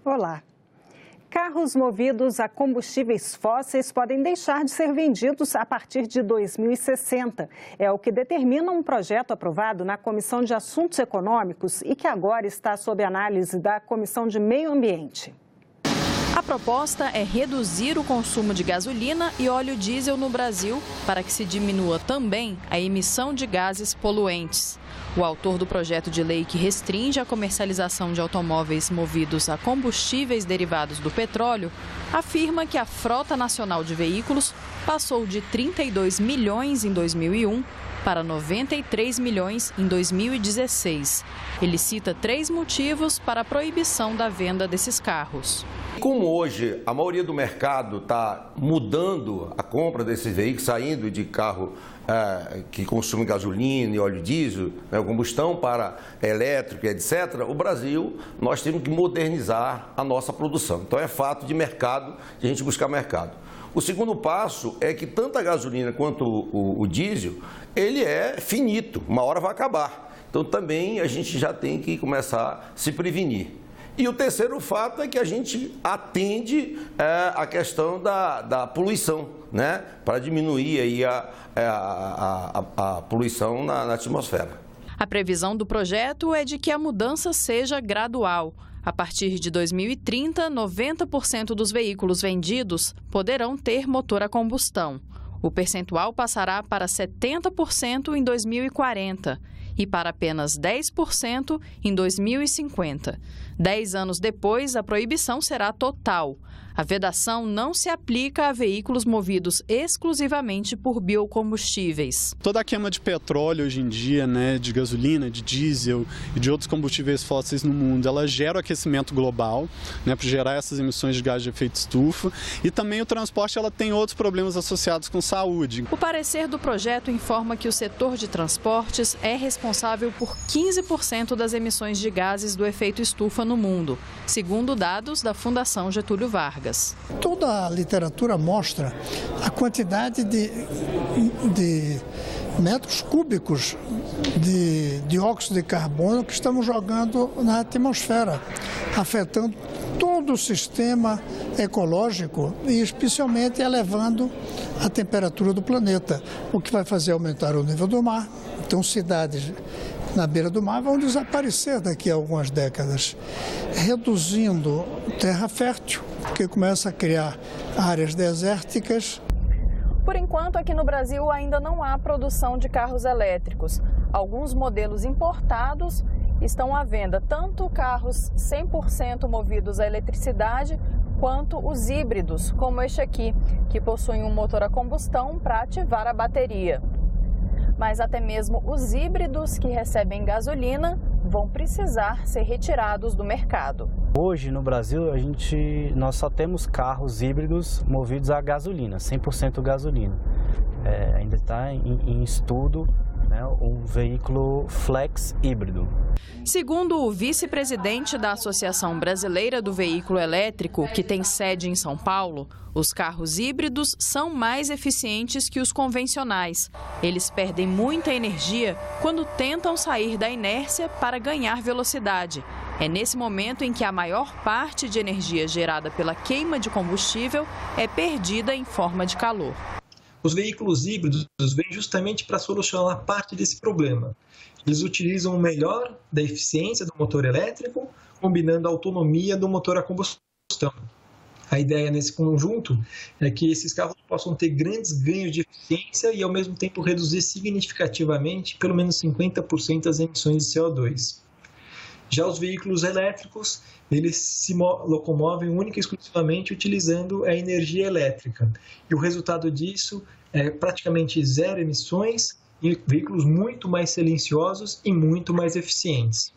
Olá. Carros movidos a combustíveis fósseis podem deixar de ser vendidos a partir de 2060. É o que determina um projeto aprovado na Comissão de Assuntos Econômicos e que agora está sob análise da Comissão de Meio Ambiente. A proposta é reduzir o consumo de gasolina e óleo diesel no Brasil para que se diminua também a emissão de gases poluentes. O autor do projeto de lei que restringe a comercialização de automóveis movidos a combustíveis derivados do petróleo afirma que a frota nacional de veículos passou de 32 milhões em 2001 para 93 milhões em 2016. Ele cita 3 motivos para a proibição da venda desses carros. Como hoje a maioria do mercado está mudando a compra desses veículos, saindo de carro que consome gasolina e óleo diesel, combustão para elétrico, etc., o Brasil, nós temos que modernizar a nossa produção. Então é fato de mercado, de a gente buscar mercado. O segundo passo é que tanto a gasolina quanto o diesel, ele é finito, uma hora vai acabar. Então também a gente já tem que começar a se prevenir. E o terceiro fato é que a gente atende a questão da poluição, né? Para diminuir aí a poluição na atmosfera. A previsão do projeto é de que a mudança seja gradual. A partir de 2030, 90% dos veículos vendidos poderão ter motor a combustão. O percentual passará para 70% em 2040 e para apenas 10% em 2050. 10 anos depois, a proibição será total. A vedação não se aplica a veículos movidos exclusivamente por biocombustíveis. Toda a queima de petróleo hoje em dia, né, de gasolina, de diesel e de outros combustíveis fósseis no mundo, ela gera o aquecimento global, né, para gerar essas emissões de gás de efeito estufa. E também o transporte ela tem outros problemas associados com saúde. O parecer do projeto informa que o setor de transportes é responsável por 15% das emissões de gases do efeito estufa no mundo, segundo dados da Fundação Getúlio Vargas. Toda a literatura mostra a quantidade de metros cúbicos de dióxido de carbono que estamos jogando na atmosfera, afetando todo o sistema ecológico e especialmente elevando a temperatura do planeta, o que vai fazer aumentar o nível do mar. Então, cidades na beira do mar vão desaparecer daqui a algumas décadas, reduzindo terra fértil, porque começa a criar áreas desérticas. Por enquanto, aqui no Brasil ainda não há produção de carros elétricos. Alguns modelos importados estão à venda, tanto carros 100% movidos a eletricidade, quanto os híbridos, como este aqui, que possuem um motor a combustão para ativar a bateria. Mas até mesmo os híbridos que recebem gasolina vão precisar ser retirados do mercado. Hoje no Brasil nós só temos carros híbridos movidos a gasolina, 100% gasolina. Ainda está em estudo, né, um veículo flex híbrido. Segundo o vice-presidente da Associação Brasileira do Veículo Elétrico, que tem sede em São Paulo, os carros híbridos são mais eficientes que os convencionais. Eles perdem muita energia quando tentam sair da inércia para ganhar velocidade. É nesse momento em que a maior parte de energia gerada pela queima de combustível é perdida em forma de calor. Os veículos híbridos vêm justamente para solucionar parte desse problema. Eles utilizam o melhor da eficiência do motor elétrico, combinando a autonomia do motor a combustão. A ideia nesse conjunto é que esses carros possam ter grandes ganhos de eficiência e, ao mesmo tempo, reduzir significativamente, pelo menos 50%, as emissões de CO2. Já os veículos elétricos, eles se locomovem única e exclusivamente utilizando a energia elétrica. E o resultado disso é praticamente zero emissões e veículos muito mais silenciosos e muito mais eficientes.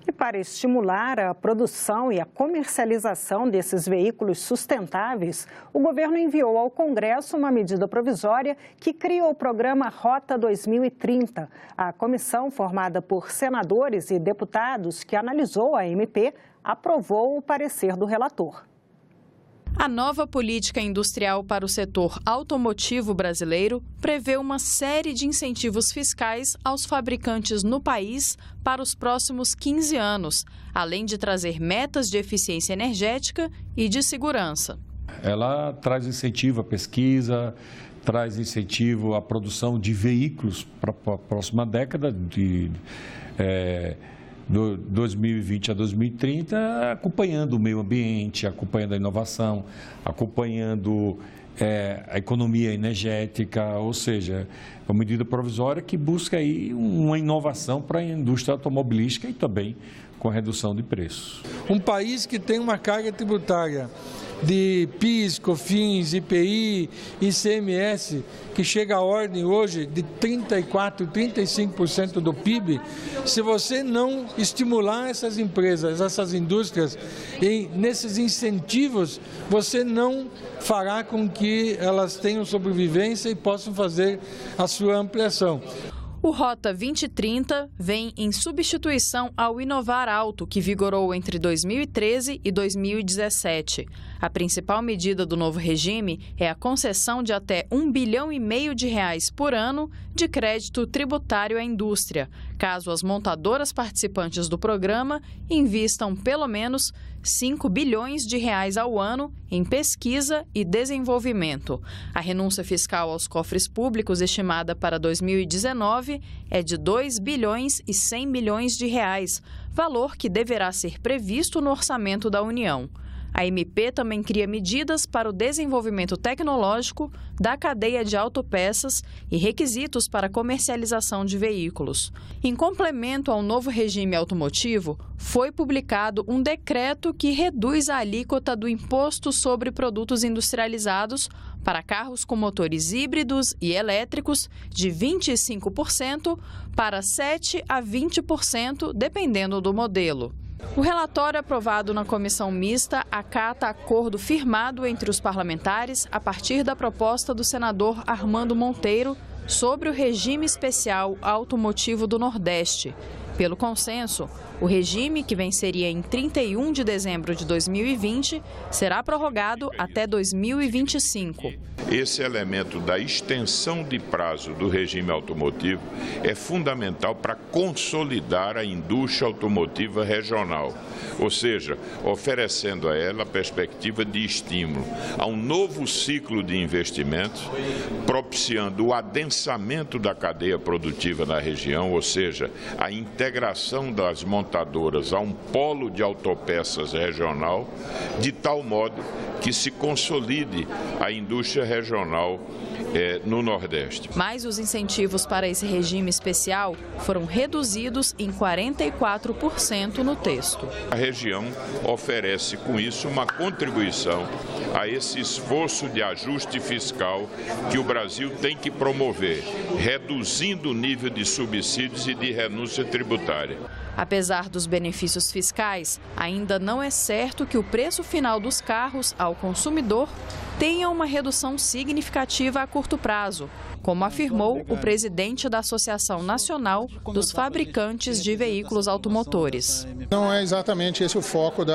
E para estimular a produção e a comercialização desses veículos sustentáveis, o governo enviou ao Congresso uma medida provisória que cria o programa Rota 2030. A comissão, formada por senadores e deputados que analisou a MP, aprovou o parecer do relator. A nova política industrial para o setor automotivo brasileiro prevê uma série de incentivos fiscais aos fabricantes no país para os próximos 15 anos, além de trazer metas de eficiência energética e de segurança. Ela traz incentivo à pesquisa, traz incentivo à produção de veículos para a próxima década, de 2020 a 2030, acompanhando o meio ambiente, acompanhando a inovação, acompanhando a economia energética, ou seja, é uma medida provisória que busca aí uma inovação para a indústria automobilística e também com a redução de preços. Um país que tem uma carga tributária de PIS, COFINS, IPI, ICMS, que chega à ordem hoje de 34%, 35% do PIB, se você não estimular essas empresas, essas indústrias, nesses incentivos, você não fará com que elas tenham sobrevivência e possam fazer a sua ampliação. O Rota 2030 vem em substituição ao Inovar Alto, que vigorou entre 2013 e 2017. A principal medida do novo regime é a concessão de até R$ 1,5 bilhão por ano de crédito tributário à indústria, caso as montadoras participantes do programa invistam pelo menos R$ 5 bilhões ao ano em pesquisa e desenvolvimento. A renúncia fiscal aos cofres públicos estimada para 2019 é de R$ 2 bilhões e 100 milhões, valor que deverá ser previsto no orçamento da União. A MP também cria medidas para o desenvolvimento tecnológico da cadeia de autopeças e requisitos para comercialização de veículos. Em complemento ao novo regime automotivo, foi publicado um decreto que reduz a alíquota do imposto sobre produtos industrializados para carros com motores híbridos e elétricos de 25% para 7% a 20%, dependendo do modelo. O relatório aprovado na comissão mista acata acordo firmado entre os parlamentares a partir da proposta do senador Armando Monteiro sobre o regime especial automotivo do Nordeste. Pelo consenso, o regime, que venceria em 31 de dezembro de 2020, será prorrogado até 2025. Esse elemento da extensão de prazo do regime automotivo é fundamental para consolidar a indústria automotiva regional, ou seja, oferecendo a ela a perspectiva de estímulo a um novo ciclo de investimentos, propiciando o adensamento da cadeia produtiva na região, ou seja, a integração das montadoras a um polo de autopeças regional, de tal modo que se consolide a indústria regional no Nordeste. Mas os incentivos para esse regime especial foram reduzidos em 44% no texto. A região oferece com isso uma contribuição a esse esforço de ajuste fiscal que o Brasil tem que promover, reduzindo o nível de subsídios e de renúncia tributária. Apesar dos benefícios fiscais, ainda não é certo que o preço final dos carros ao consumidor tenha uma redução significativa a curto prazo, como afirmou o presidente da Associação Nacional dos Fabricantes de Veículos Automotores. Não é exatamente esse o foco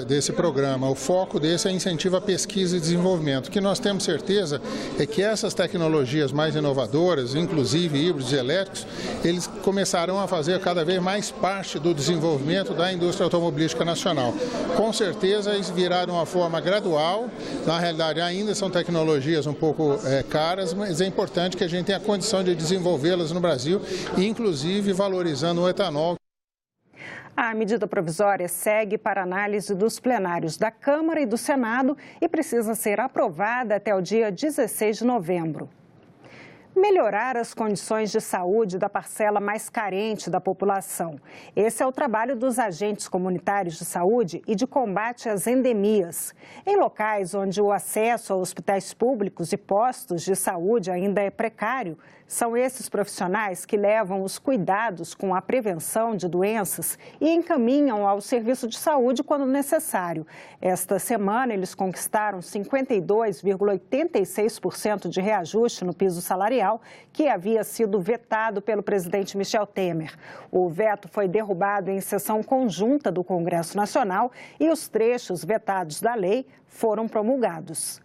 desse programa. O foco desse é incentivo à pesquisa e desenvolvimento. O que nós temos certeza é que essas tecnologias mais inovadoras, inclusive híbridos e elétricos, eles começarão a fazer cada vez mais parte do desenvolvimento da indústria automobilística nacional. Com certeza, eles virá de uma forma gradual. Na realidade, ainda são tecnologias um pouco caras, mas é importante que a gente tenha a condição de desenvolvê-las no Brasil, inclusive valorizando o etanol. A medida provisória segue para análise dos plenários da Câmara e do Senado e precisa ser aprovada até o dia 16 de novembro. Melhorar as condições de saúde da parcela mais carente da população. Esse é o trabalho dos agentes comunitários de saúde e de combate às endemias. Em locais onde o acesso a hospitais públicos e postos de saúde ainda é precário, São esses profissionais que levam os cuidados com a prevenção de doenças e encaminham ao serviço de saúde quando necessário. Esta semana, eles conquistaram 52,86% de reajuste no piso salarial, que havia sido vetado pelo presidente Michel Temer. O veto foi derrubado em sessão conjunta do Congresso Nacional e os trechos vetados da lei foram promulgados.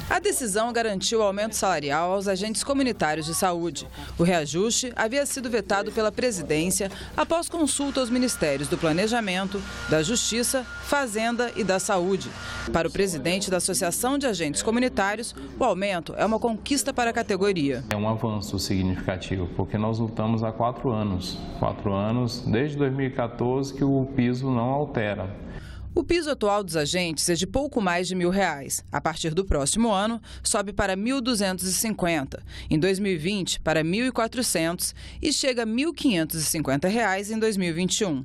A decisão garantiu o aumento salarial aos agentes comunitários de saúde. O reajuste havia sido vetado pela presidência após consulta aos ministérios do Planejamento, da Justiça, Fazenda e da Saúde. Para o presidente da Associação de Agentes Comunitários, o aumento é uma conquista para a categoria. É um avanço significativo, porque nós lutamos há 4 anos. 4 anos, desde 2014, que o piso não altera. O piso atual dos agentes é de pouco mais de R$1.000. A partir do próximo ano, sobe para R$ 1.250. Em 2020, para R$ 1.400 e chega a R$ 1.550 em 2021.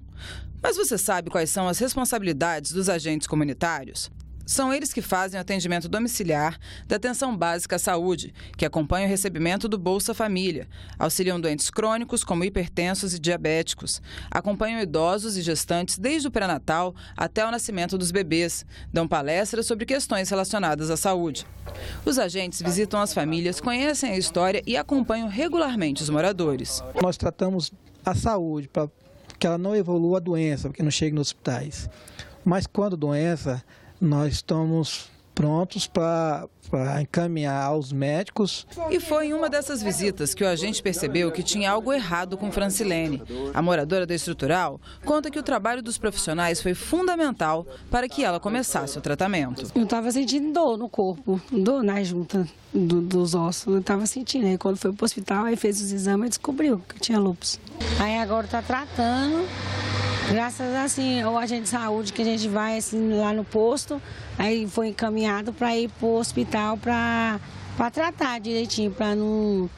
Mas você sabe quais são as responsabilidades dos agentes comunitários? São eles que fazem o atendimento domiciliar da atenção básica à saúde, que acompanha o recebimento do Bolsa Família, auxiliam doentes crônicos como hipertensos e diabéticos, acompanham idosos e gestantes desde o pré-natal até o nascimento dos bebês, dão palestras sobre questões relacionadas à saúde. Os agentes visitam as famílias, conhecem a história e acompanham regularmente os moradores. Nós tratamos a saúde para que ela não evolua a doença, para que não chegue nos hospitais. Mas quando doença, nós estamos prontos para encaminhar aos médicos. E foi em uma dessas visitas que o agente percebeu que tinha algo errado com Francilene. A moradora da estrutural conta que o trabalho dos profissionais foi fundamental para que ela começasse o tratamento. Eu estava sentindo dor no corpo, dor na junta dos ossos. Eu estava sentindo. Aí quando foi para o hospital, aí fez os exames e descobriu que tinha lúpus. Aí agora está tratando. Graças assim, ao agente de saúde que a gente vai assim, lá no posto, aí foi encaminhado para ir para o hospital para tratar direitinho, para não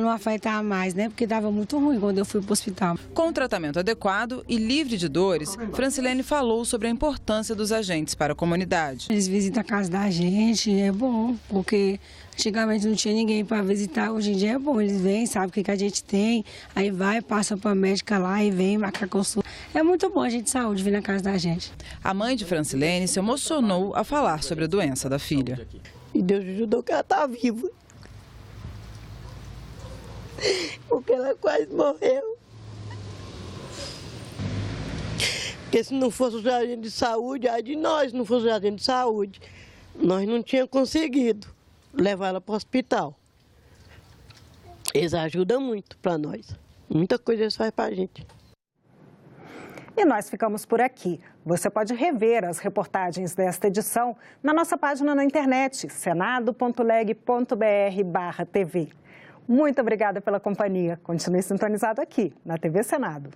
afetar mais, né? Porque estava muito ruim quando eu fui para o hospital. Com o tratamento adequado e livre de dores, Francilene falou sobre a importância dos agentes para a comunidade. Eles visitam a casa da gente, é bom, porque antigamente não tinha ninguém para visitar, hoje em dia é bom. Eles vêm, sabem o que a gente tem, aí vai, passa para a médica lá e vem marcar consulta. É muito bom a gente de saúde vir na casa da gente. A mãe de Francilene se emocionou ao falar sobre a doença da filha. E Deus ajudou que ela está viva. Porque ela quase morreu. Porque se não fosse o agente de saúde, aí de nós não fosse o agente de saúde, nós não tínhamos conseguido levar ela para o hospital. Eles ajudam muito para nós. Muita coisa eles fazem para a gente. E nós ficamos por aqui. Você pode rever as reportagens desta edição na nossa página na internet, senado.leg.br/tv. Muito obrigada pela companhia. Continue sintonizado aqui na TV Senado.